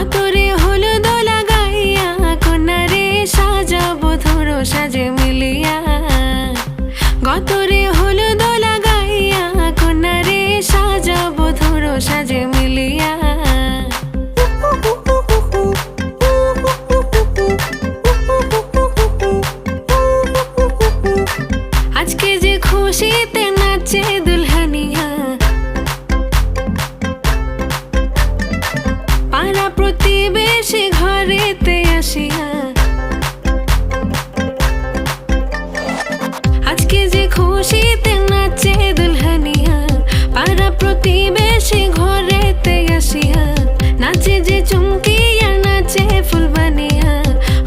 গতরে হলুদ লাগাইয়া কন্যারে সাজাবো ধরো সাজে মিলিয়া। গতরে হলুদ লাগাইয়া কন্যারে সাজাবো ধরো সাজে মিলিয়া। আজকে যে খুশিতে নাচে দুলহানিয়া, পাড়া প্রতিবেশী ঘরেতে আসিয়া। আজকে যে খুশিতে নাচে দুলহানিয়া, পাড়া প্রতিবেশী ঘরেতে আসিয়া। নাচে যে চুমকিয়া নাচে ফুলবানিয়া,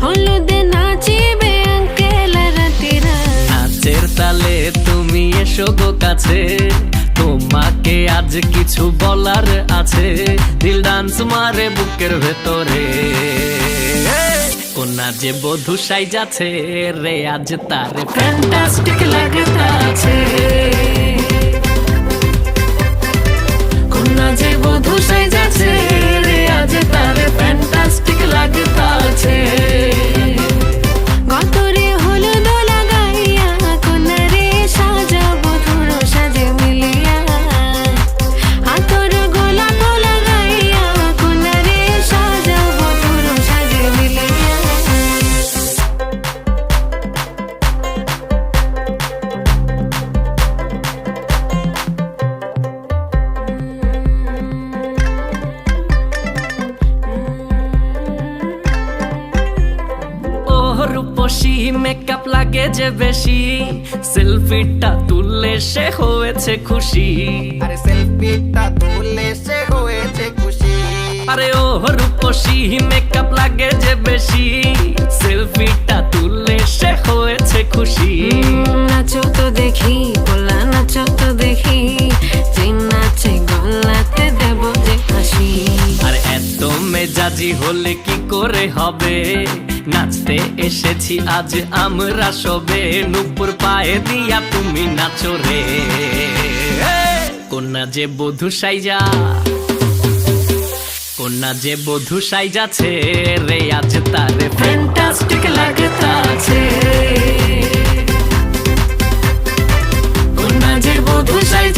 হলুদে নাচিবে আঙ্কেল রাতিরা। নাচের তালে তুমি এসো গো কাছে, তোমাকে আজ কিছু বলার আছে। দিল ডান্স মারে বুকের ভেতরে, কোনা যে বধূ সাইজাছে রে আজ তারে ফ্যান্টাস্টিক লাগতাছে। কোনা যে বধূ সাইজাছে রে আজ তারে ফ্যান্টাস্টিক লাগতাছে। গতরে হলুদ লাগাইয়া কন্যারে সাজাবো ধরো সাজে মিলিয়া। আতর গোলাপ লাগাইয়া কন্যারে সাজাবো ধরো সাজে মিলিয়া। রূপসী মেকআপ লাগে যে বেশি, সেলফিটা তুললে সে হয়েছে খুশি। আরে সেলফিটা তুললে সে হয়েছে খুশি। আরে ও রূপসী মেকআপ লাগে যে বেশি, সেলফিটা তুললে সে হয়েছে খুশি। নাচো তো দেখি বলা নাচো তো দেখি, যে নাচে গলাতে দেব যে হাসি। আর এত মেজাজি হলে কি করে হবে, নাচতে এসেছি আজ আমরা সবে। নুপুর পায়ে দিয়া তুমি নাচো রে, কোনা যে বধূ সাইজা, কোনা যে বধূ সাইজাছে রে আজ তারে ফ্যান্টাস্টিক লাগতাছে। কোনা যে বধূ সাইজা